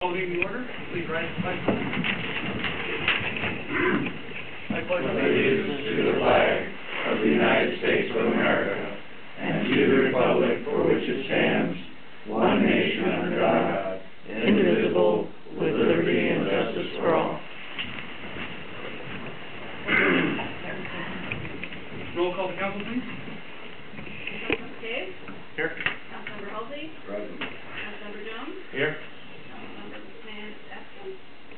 Calling the order, please rise to flag. I pledge allegiance to the flag of the United States of America and to the republic for which it stands, one nation under God, indivisible, with liberty and justice for all. Roll call to council, please. Councilmember Cave? Here. Councilmember Halsey? Present. Councilmember Jones? Here. Councilmember McMahon absent.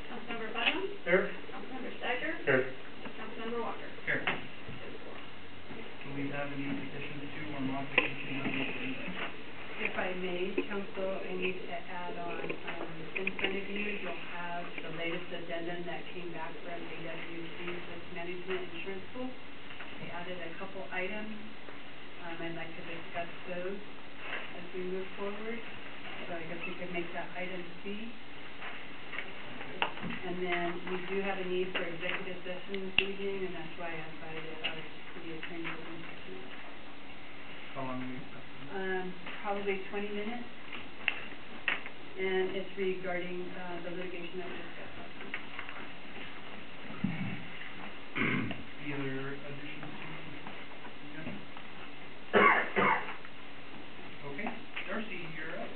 Councilmember Putnam? Here. Councilmember Stacker? Here. Councilmember Walker? Here. Do we have any additions to or modifications of the agenda? If I may, Council, I need to add on, in front of you, you'll have the latest addendum that came back from AWC Risk Management Insurance Pool. They added a couple items. I'd like to discuss those as we move forward. So I guess we could make that item C. And then we do have a need for executive session this evening, and that's why I invited our city attorney to be here. How long do we have? Probably 20 minutes. And it's regarding the litigation that we discussed last night. Any other additions to the agenda? Okay. Darcy, you're up.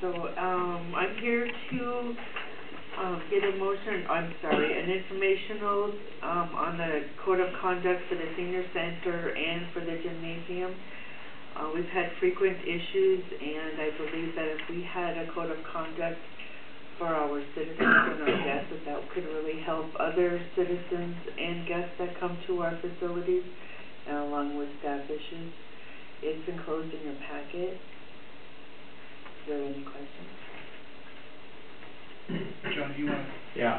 So, I'm here to, get a motion, an informational, on the code of conduct for the senior center and for the gymnasium. We've had frequent issues, and I believe that if we had a code of conduct for our citizens and our guests, that could really help other citizens and guests that come to our facilities, and along with staff issues. It's enclosed in your packet. Is there any questions? John, do you want to? Yeah,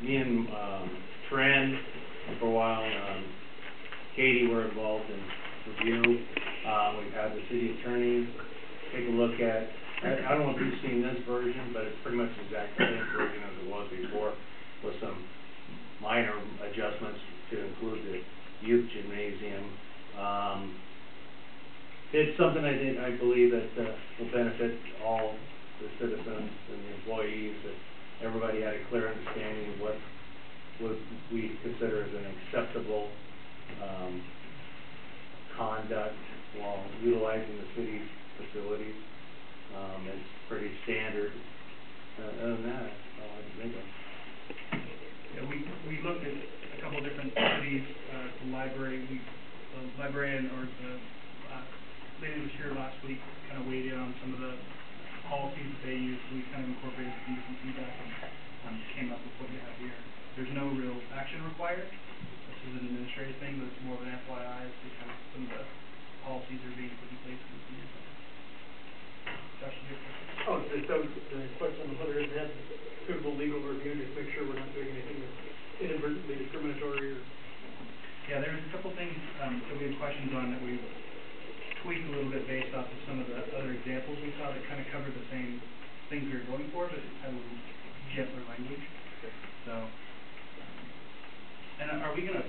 me and Tran for a while, Katie were involved in review. We've had the city attorney take a look at, I don't know if you've seen this version, but it's pretty much the exact same version as it was before, with some minor adjustments to include the youth gymnasium. It's something I believe that will benefit all the citizens and the employees, that everybody had a clear understanding of what we consider as an acceptable conduct while utilizing the city's facilities. It's pretty standard. Other than that, that's all I can think of. Yeah, we looked at a couple different cities, the librarian or the lady was here last week, kind of weighed in on some of the policies that they use, so we kind of incorporated some different feedback and came up with what you have here. There's no real action required. This is an administrative thing, but it's more of an FYI as to kind of some of the policies are being put in place for the senior center. Josh, did you have a question? Oh, so the question on whether it had suitable legal review, just make sure we're not doing anything that's inadvertently discriminatory or... Yeah, there's a couple things that we had questions on that we tweaked a little bit based off of some of the other examples we saw that kind of covered the same things we were going for, but it had a little gentler language. So, and are we going to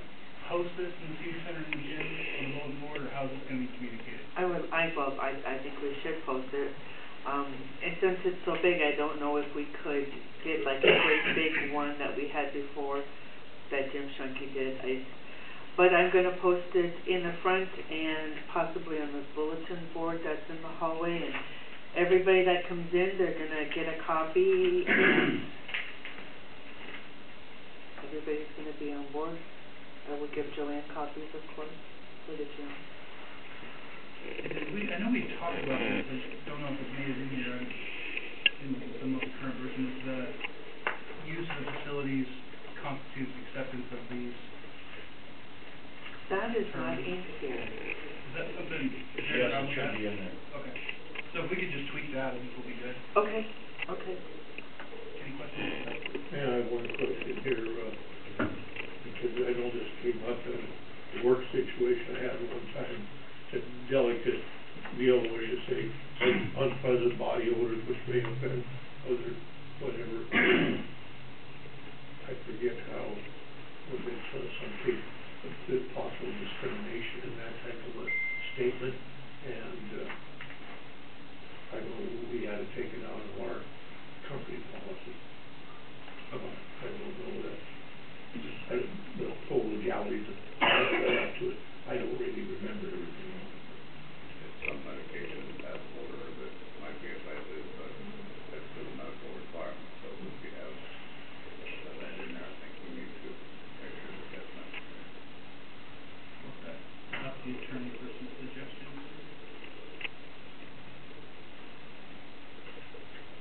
post this in the senior center and the gym on the bulletin board, or how is this going to be communicated? I think we should post it. And since it's so big, I don't know if we could get like a great big one that we had before that Jim Shunky did. But I'm going to post it in the front and possibly on the bulletin board that's in the hallway. And everybody that comes in, they're going to get a copy. And everybody's going to be on board. I will give Joanne copies, of course, for the gym. I know we talked about this, I don't know if it made it in here in the most current version, is the use of the facilities constitutes acceptance of these. That is not in here. Is that something? Yes, it should be in there. Okay. So if we could just tweak that, I think we'll be good. Okay. Any questions? Yeah, I have one question here, because I know this came up in a work situation I had one time. It's a delicate deal odors which may offend other, whatever. I forget how, what they saw, some case, the possible discrimination in that type of a statement, and, I don't know, we had to take it out of our company policy. I don't know that, the full legalities of that to it, I don't really remember everything on it. Some medications have odor that might be offensive, but that's still a medical requirement, so if you have that in there, I think we need to make sure that that's necessary. Okay. Up to the attorney for some suggestions.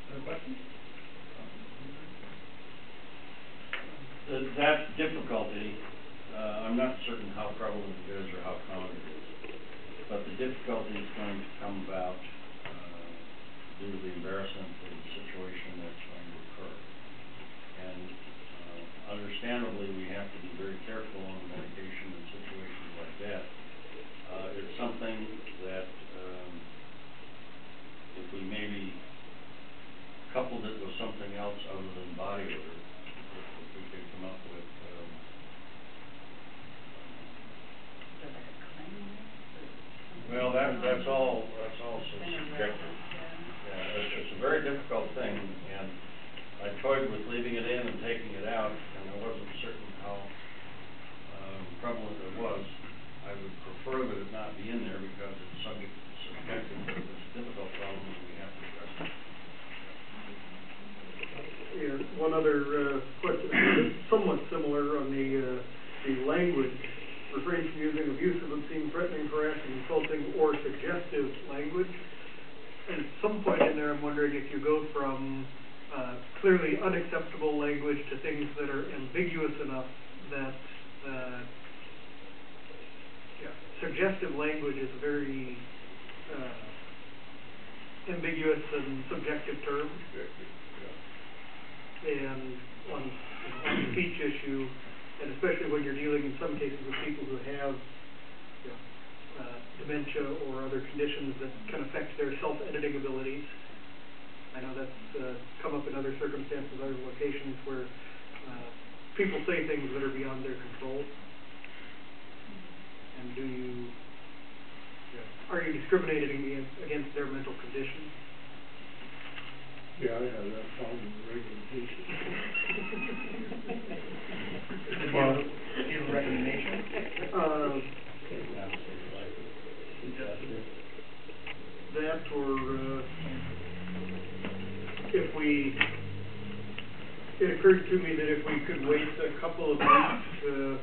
Other questions? That difficulty, I'm not certain how prevalent it is or how common it is, but the difficulty is going to come about due to the embarrassment of the situation that's going to occur. And understandably, we have to be very careful on medication in situations like that. It's something that if we maybe coupled it with something else other than body odor, if we could come up with well, that's all subjective. Yeah, it's a very difficult thing, and I toyed with leaving it in and taking it out, and I wasn't certain how prevalent it was. I would prefer that it not be in there because it's subjective, but if it's a difficult problem, we have to address it. Yeah, one other, question, somewhat similar on the language, refrain from using abusive, obscene, threatening, harassing, insulting, or suggestive language. And at some point in there, I'm wondering if you go from, clearly unacceptable language to things that are ambiguous enough that, suggestive language is a very, ambiguous and subjective term. And on the speech issue, and especially when you're dealing in some cases with people who have, dementia or other conditions that can affect their self-editing abilities. I know that's come up in other circumstances, other locations where people say things that are beyond their control. And are you discriminating against their mental condition? Yeah, I have that problem on a regular basis. Do you have a recommendation? That or, it occurs to me that if we could wait a couple of weeks to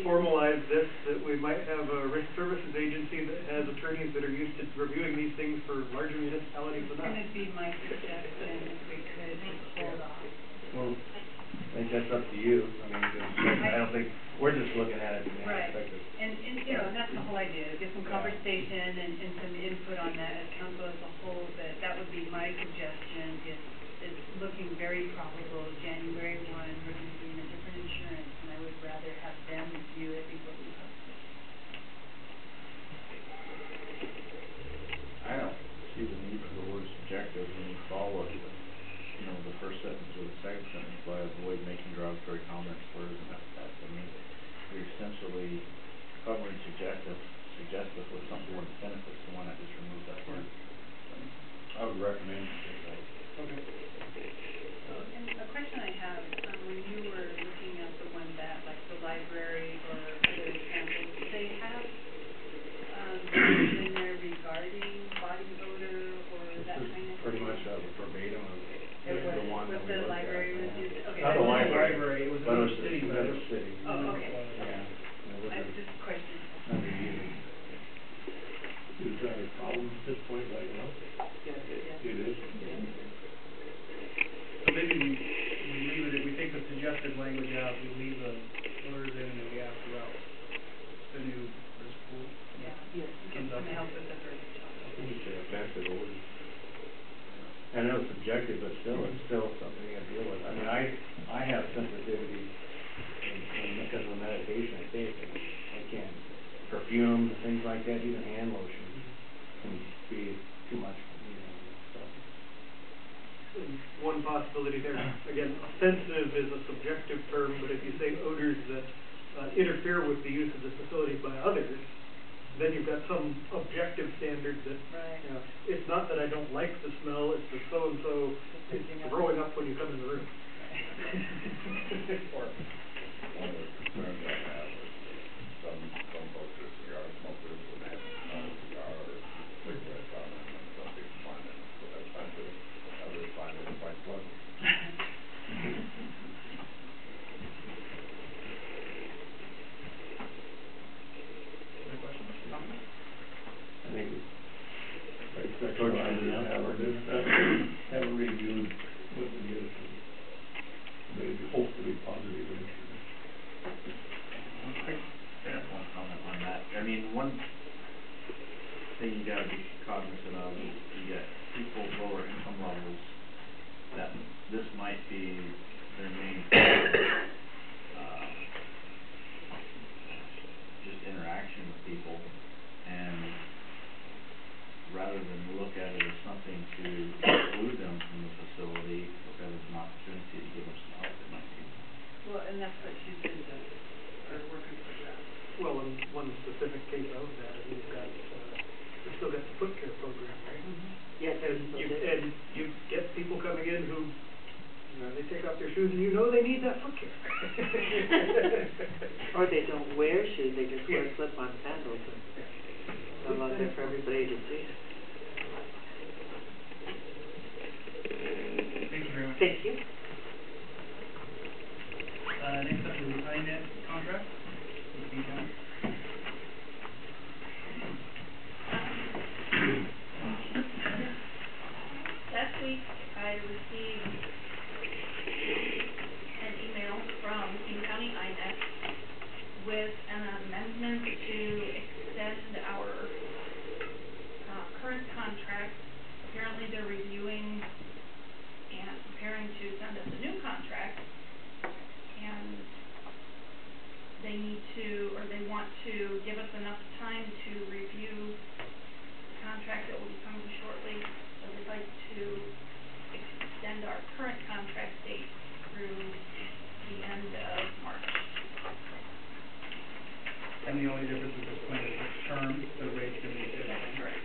formalize this, that we might have a risk services agency that has attorneys that are used to reviewing these things for larger municipalities than us. It's gonna be my suggestion if we could just hold off. Well, I think that's up to you. I mean, I don't think, we're just looking at it from the Right. aspect of. And that's the whole idea, get some conversation and some input on that as council as a whole, that would be my suggestion. It's looking very probable, January 1, we're gonna be in a different insurance, and I would rather have them review it before we post it. I don't see the need for the word subjective when you follow it with, the first sentence or the second sentence by avoid making derogatory comments, slurs, and epithets. I mean, you're essentially covering suggestive with something more definitive, so why not just remove that word? I would recommend you take that. Okay. And a question I have, when you were looking at the one that, like the library or other examples, do they have, in there regarding body odor or that kind of thing? Pretty much a verbatim of the one that we What the looked at. library Yeah. reviews, okay. Not the Library, it was But in it the was city. another city. Oh, okay. Yeah. It was I just questioned. under you. Is that a problem at this point right now? Yes. It is? So maybe we leave it, if we take the suggestive language out, we leave the orders in, and then we ask about the new risk pool. Yeah, Yes. Comes up. Can help with the verbiage on it. You say offensive orders. I know it's subjective, but it's still something you gotta deal with. I mean, I have sensitivity because of the medication I take, and I can't, perfumes and things like that, even hand lotion can be too much for me, so. possibility there. Again, offensive is a subjective term, but if you say odors that interfere with the use of the facilities by others, then you've got some objective standard that, Right. you know, it's not that I don't like the smell, it's that so-and-so is throwing up when you come in the room. Or, one of the concerns I have is that some folks are cigar smokers and they have a smell of cigar or cigarettes on them, and some people find it offensive, others find it quite pleasant. Other questions, comments? I think, like, that's what I would have a review with the give some, maybe hopefully positive answers. I have one comment on that. I mean, one thing you gotta be cognizant of is you get people with lower income levels that this might be their main just interaction with people, and rather than look at it as something to exclude them from the facility, look at it as an opportunity to give them some help they might need. Well, and that's what she's been doing, or working with that. Well, in one specific case of that, I mean, we've still got the foot care program, right? Yes, And you get people coming in who, you know, they take off their shoes and you know they need that foot care. or they don't wear shoes, they just wear Yeah. slip-on sandals, and Yeah. they're out there for everybody to see. Thank you very much. Thank you. Next up is the INET contract with the county. Last week, I received an email from King County INET with an amendment to extend our current contract. Apparently, they're reviewing and preparing to send us a new contract, and they need to, or they want to give us enough time to review the contract that will be coming shortly. So they'd like to extend our current contract date through the end of March. And the only difference at this point is the term, the rate's gonna be different. That's correct.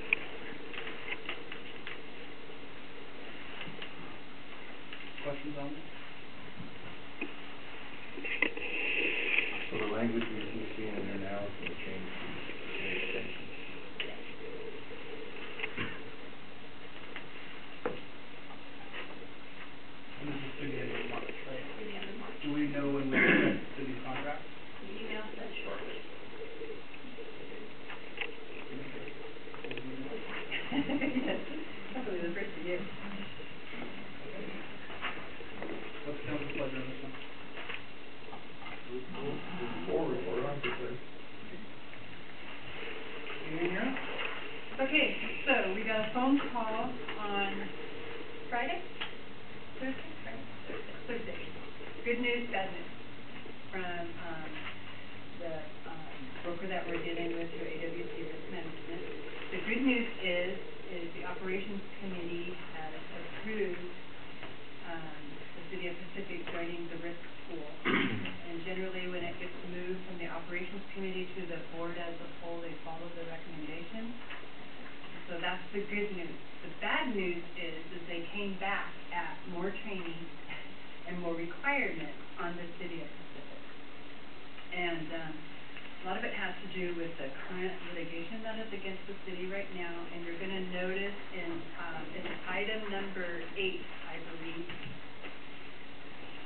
Questions on this? So the language we see in there now is gonna change the extension. And this is through the end of March, right? Through the end of March. Do we know when we expect the new contract? The email said shortly. Hopefully the first of the year. What's the council's pleasure on this one? Move forward, we're on to this. Anything here? Okay, so we got a phone call on Friday? Thursday. Good news, bad news, from, the, broker that we're dealing with through AWC Risk Management. The good news is the operations committee has approved, the city of Pacific joining the risk pool. And generally, when it gets moved from the operations committee to the board as a whole, they follow the recommendation. So that's the good news. The bad news is they came back at more training and more requirements on the city of Pacific. And, a lot of it has to do with the current litigation that is against the city right now, and you're gonna notice in, it's item number 8, I believe,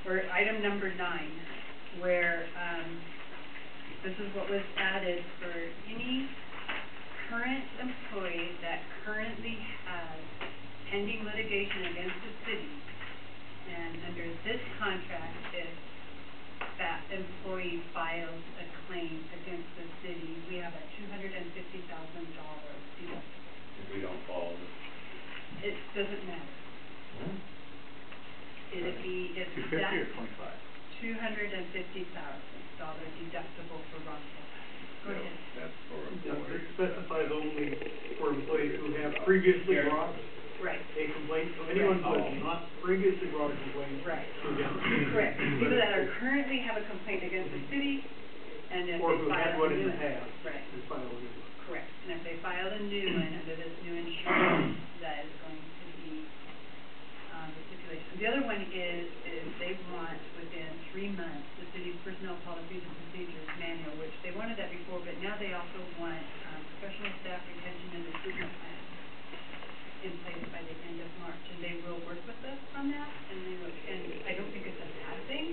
or item number 9, where, this is what was added for any current employee that currently has pending litigation against the city. And under this contract, if that employee files a claim against the city, we have a $250,000 deductible. If we don't follow this. It doesn't matter. It'd be, if 250 that or 25? $250,000 deductible for wrongful acts. Go ahead. That's for It employees. specifies only for employees who have previously lost. Right. a complaint, so anyone who has not previously brought a complaint Right. to them. Correct. People that are currently have a complaint against the city, and if Or they who had file one a in new the one. past, Right. and file a new one. Correct. And if they file a new one under this new insurance, that is going to be, the stipulation. The other one is they want within 3 months, the city's personnel policies and procedures manual, which they wanted that before, but now they also want, professional staff retention and recruitment plan in place by the end of March, and they will work with us on that, and I don't think it's a bad thing.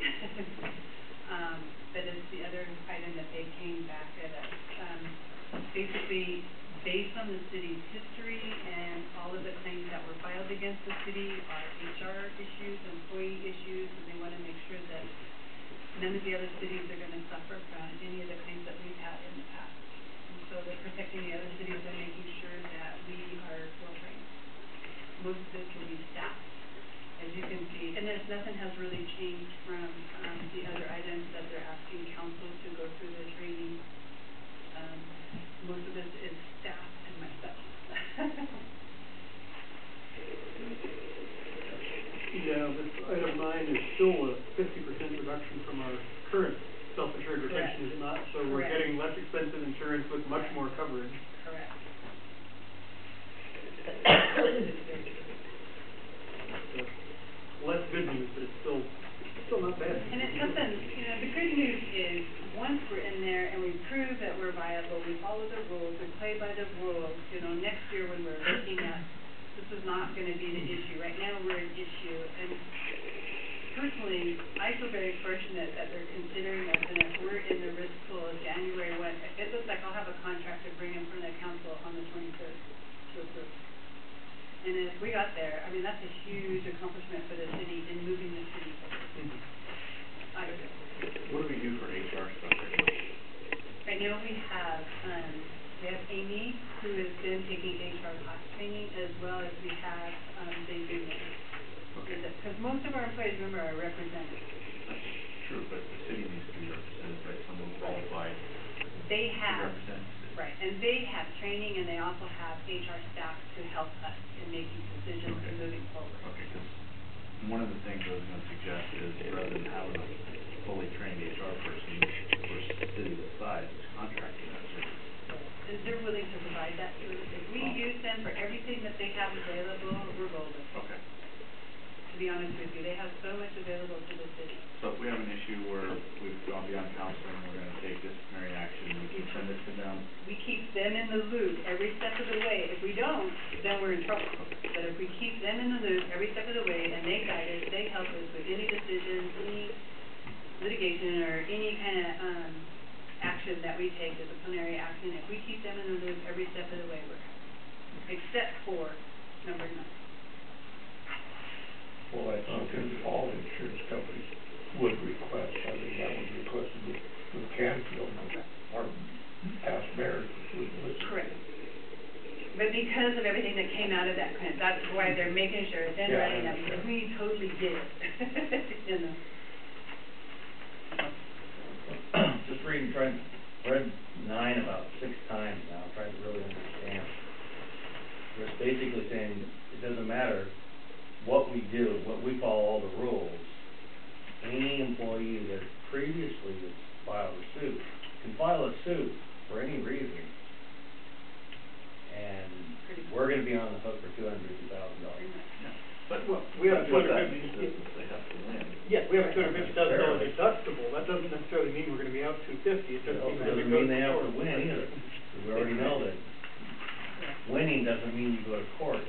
But it's the other item that they came back at us. Basically, based on the city's history and all of the claims that were filed against the city are HR issues, employee issues, and they want to make sure that none of the other cities are going to suffer from any of the claims that we've had in the past. And so they're protecting the other cities by making sure that we are well-trained. Most of this will be staffed, as you can see. And nothing has really changed from the other items that they're asking council to go through the training. Most of this is staff and myself. Yeah, this item 9 is still a 50% reduction from our current self-insured retention, is it not? So we're Correct. getting less expensive insurance with much more coverage. Correct. Less good news, but it's still not bad. And it doesn't, the good news is, once we're in there and we prove that we're viable, we follow the rules, we play by the rules, next year when we're looking at, this is not gonna be the issue. Right now, we're an issue, and personally, I feel very fortunate that they're considering us, and if we're in the risk pool of January 1, it looks like I'll have a contract to bring in front of the council on the 23rd to approve. And if we got there, that's a huge accomplishment for the city in moving the city forward. I agree. What do we do for HR stuff right now? Right now, we have Amy, who has been taking HR class training, as well as we have, the union. Okay. Because most of our employees, remember, are represented. True, but the city needs to be represented by someone qualified They to have, represent the city. right, and they have training, and they also have HR staff to help us in making decisions and moving forward. Okay, because one of the things I was gonna suggest is, rather than having a fully trained HR person, for a city this size, is contracting that service. And they're willing to provide that service. If we use them for everything that they have available, we're golden. Okay. To be honest with you, they have so much available to the city. So if we have an issue where we've gone beyond counseling, we're gonna take disciplinary action, we can send this to them. We keep them in the loop every step of the way. If we don't, then we're in trouble. But if we keep them in the loop every step of the way, and they guide us, they help us with any decisions, any litigation, or any kind of, action that we take, disciplinary action, if we keep them in the loop every step of the way, we're covered. Except for number 9. Well, that's something all insurance companies would request. I mean, that was requested with Canfield, our past mayors would listen. Correct. But because of everything that came out of that grant, that's why they're making sure it's in Yeah, writing that we totally get it. Just read 9 about 6 times now, trying to really understand. It's basically saying, it doesn't matter what we do, we follow all the rules. Any employee that previously has filed a suit can file a suit for any reason, and we're gonna be on the hook for $250,000. But We have what that 250. means is they have to win. Yes, we have a $250,000 deductible. That doesn't necessarily mean we're gonna be out $250. It It just also means that it doesn't goes mean they have to to court. win either. We already know that winning doesn't mean you go to court.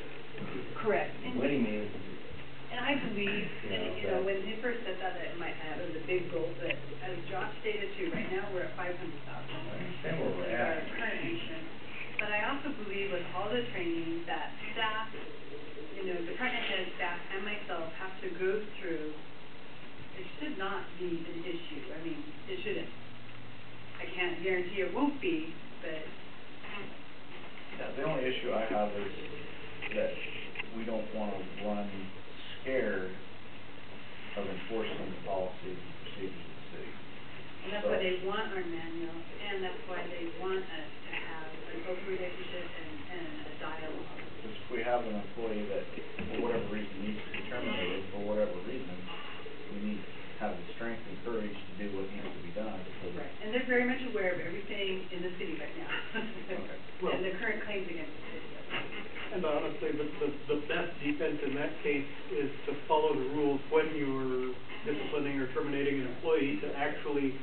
Correct. Winning means, And I believe, and when they first said that, it might have, it was a big goal, but as Josh stated too, right now, we're at $500,000. I understand where we're With our at. current insurance. But I also believe with all the training that staff, department head staff and myself have to go through, it should not be an issue. It shouldn't. I can't guarantee it won't be, but. Yeah, the only issue I have is that we don't wanna run scared of enforcing the policies and procedures of the city. And that's why they want our manual, and that's why they want us to have an open relationship and a dialogue. Because if we employee that, for whatever reason, needs to be terminated, for whatever reason, we need to have the strength and courage to do what needs to be done, so that. Right, and they're very much aware of everything in the city right now. Okay. Well- And the current claims against the city. And honestly, the best defense in that case is to follow the rules when you're disciplining or terminating an employee, to actually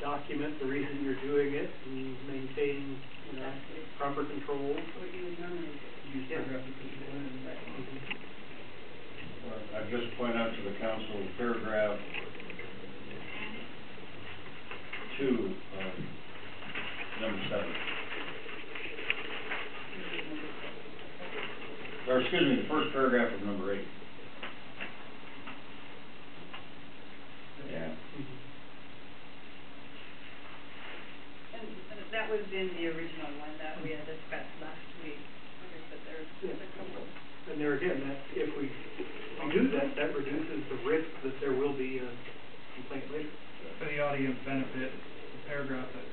document the reason you're doing it and maintain, you know, Exactly. proper controls. What you would normally do. Use paragraph of discipline and. Right. I'd just point out to the council, paragraph 2 of number 7. Or, excuse me, the first paragraph of number 8. Yeah. And that was in the original one that we had discussed last week. Like I said, there's a couple. And there again, that if we do that, that reduces the risk that there will be a complaint later. For the audience benefit, the paragraph that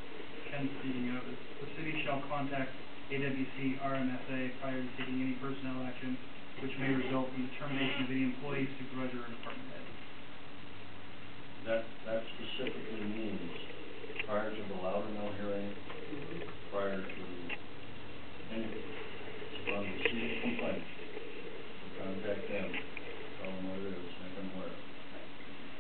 Ken's speaking of is, the city shall contact AWC RMSA prior to taking any personnel action which may result in the termination of any employee, supervisor, or department head. That specifically means prior to the Loudermill hearing, prior to anything, on the city's complaint, contact them, tell them what it is, make them aware.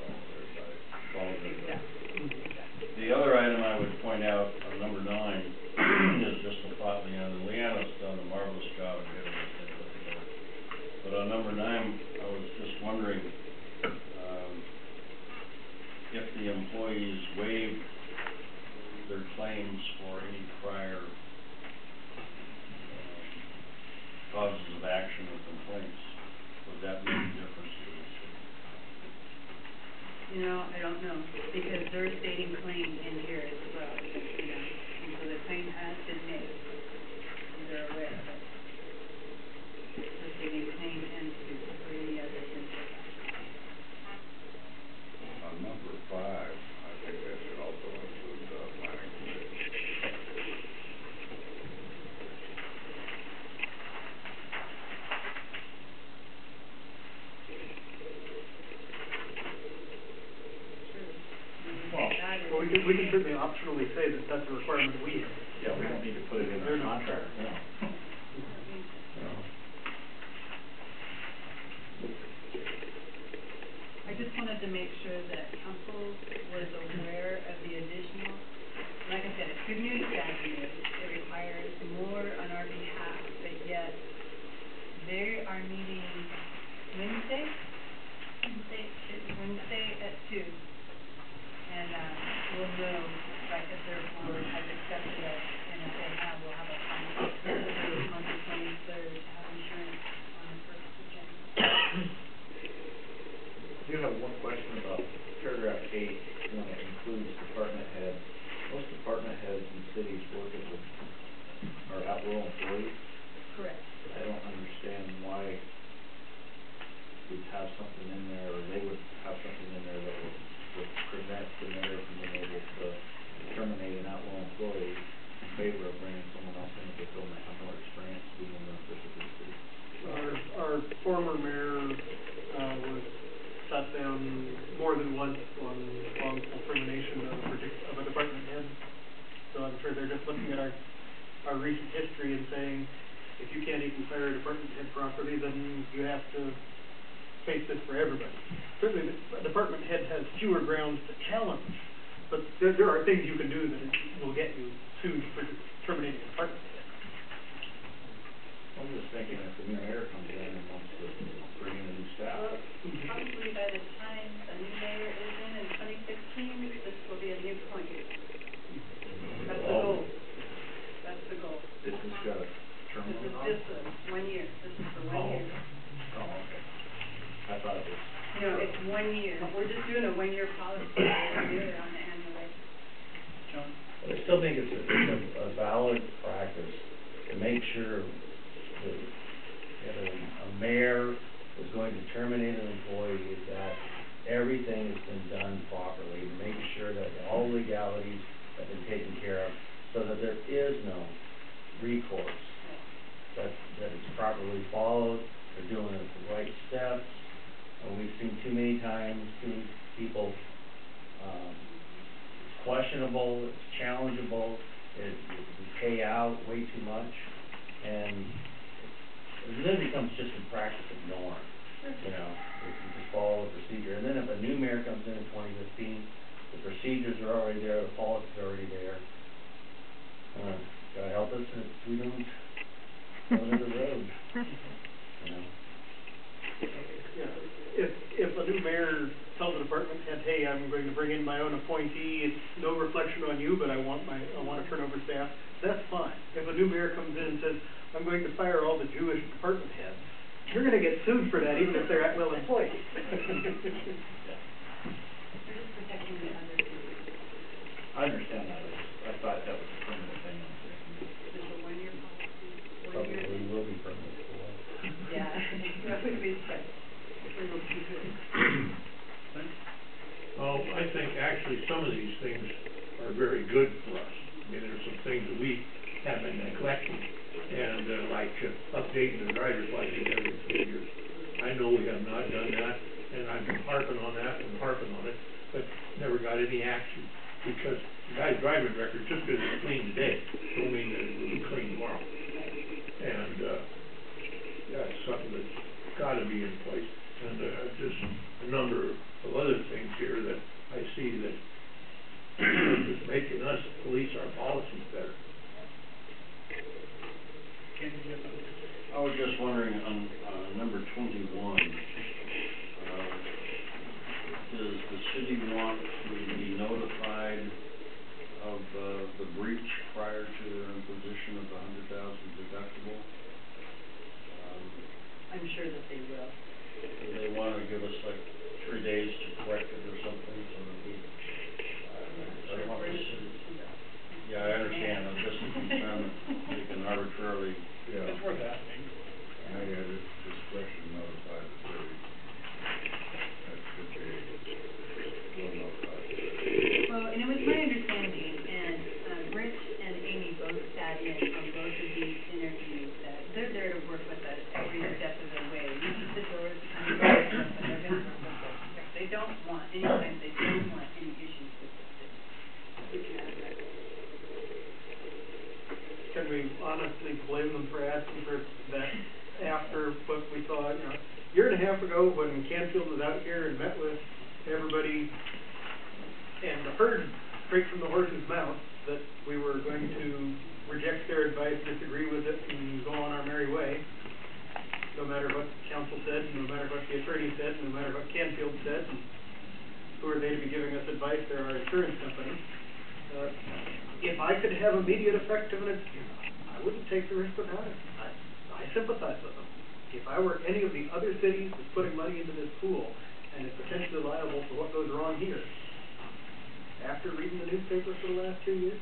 Follow their advice. Follow their advice. Exactly. The other item I would point out on number 9 is just a thought, and Leanna's done a marvelous job of getting this thing put together. But on number 9, I was just wondering, if the employees waive their claims for any prior causes of action or complaints, would that make a difference to the city? You know, I don't know, because they're stating claims in here as well, you know, and so the claim has been made, and they're aware of it. They're stating claim and suit for any other incident. On number 5, I think that should also include the planning commission. Well, we can certainly optionally say that that's a requirement we have. Yeah, we don't need to put it in our contract, no. I just wanted to make sure that council was aware of the additional, like I said, it's good news, bad news. It requires more on our behalf, but yet they are meeting Wednesday at 2. And, we'll know, like, if their board has accepted it, and if they have, we'll have a final on the 23rd to have insurance on the 1st of January. I do have one question about paragraph 8, when it includes department head. Most department heads in cities work as are at-will employees. Correct. I don't understand why we'd have something in there, or they would have something in there that would prevent the mayor from being able to terminate an at-will employee in favor of bringing someone else in if they feel they have more experience being beneficial to the city. Our former mayor, was shut down more than once on wrongful termination of a department head. So I'm sure they're just looking at our recent history and saying, if you can't even fire a department head properly, then you have to face this for everybody. Certainly, the department head has fewer grounds to challenge, but there are things you can do that will get you sued for terminating a department head. I'm just thinking if the new mayor comes in and wants to bring in a new staff. Well, probably by the time the new mayor is in 2016, this will be a new point. That's the goal. That's the goal. Is this got a term This on is it? just 1 year. This is for 1 year. Oh, okay. I thought it was. No, it's 1 year. We're just doing a 1-year policy. We're doing it on the annual rate. John? But I still think it's a valid practice to make sure that if a mayor is going to terminate an employee, that everything has been done properly, to make sure that all legalities have been taken care of, so that there is no recourse. That that it's properly followed, they're doing it the right steps. We've seen too many times, too many people, it's questionable, it's challengeable, we pay out way too much, and then it becomes just in practice a norm, you know, if you just follow the procedure. And then if a new mayor comes in 2015, the procedures are already there, the policies are already there. God help us if we don't go another road, you know. Yeah, if a new mayor tells the department head, hey, I'm going to bring in my own appointee, it's no reflection on you, but I want to turn over staff, that's fine. If a new mayor comes in and says, I'm going to fire all the Jewish department heads, you're going to get sued for that, even if they're at-will employees. We're just protecting the other people. I understand that, I thought that was a permanent thing on the system. It's a one-year policy, one-year. Probably will be permanent for a while. Yeah, that would be right. Hopefully we'll keep it. Well, I think actually some of these things are very good for us. I mean, there's some things that we have been neglecting, and like updating the driver's license every 3 years. I know we have not done that, and I've been harping on that and harping on it, but never got any action, because the guy's driving record, just because it's clean today, don't mean that it will be clean tomorrow. And that's something that's gotta be in place, and just a number of other things here that I see that is making us police our policies better. Ken, did you have something? I was just wondering on, number 21, does the city want to be notified of, the breach prior to their imposition of the $100,000 deductible? I'm sure that they will. Do they want to give us like 3 days to correct it or something, so that we, I don't want the city. Yeah, I understand, I'm just concerned that they can arbitrarily. Yeah. It's worth asking. May at its discretion notify the city. That should be, will notify the city. Well, and it was my understanding, and Rich and Amy both sat in on both of these interviews, that they're there to work with us every step of the way. We keep the doors behind us, and they're going to work with us. They don't want, anytime they don't want any issues with the city. We can ask that. Can we honestly blame them for asking for that after what we saw, you know, a year and a half ago when Canfield was out here and met with everybody and heard straight from the horse's mouth that we were going to reject their advice, disagree with it, and go on our merry way, no matter what council said, no matter what the attorney said, no matter what Canfield said, and who are they to be giving us advice? They're our insurance company. If I could have immediate effectiveness, I wouldn't take the risk without it. I sympathize with them. If I were any of the other cities that's putting money into this pool and is potentially liable for what goes wrong here, after reading the newspaper for the last 2 years,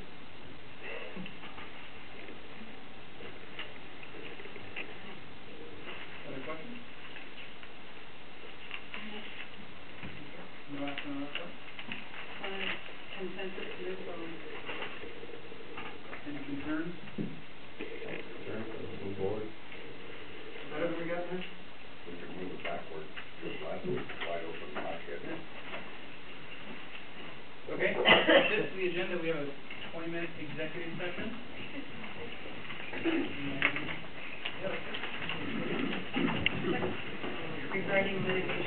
Other questions? No action on that part? Consensus to move forward. Any concerns? Sure, let's move forward. that what we got there? We could move it backward, just last week, wide open market. Okay, that's it for the agenda. We have a 20-minute executive session. Regarding litigation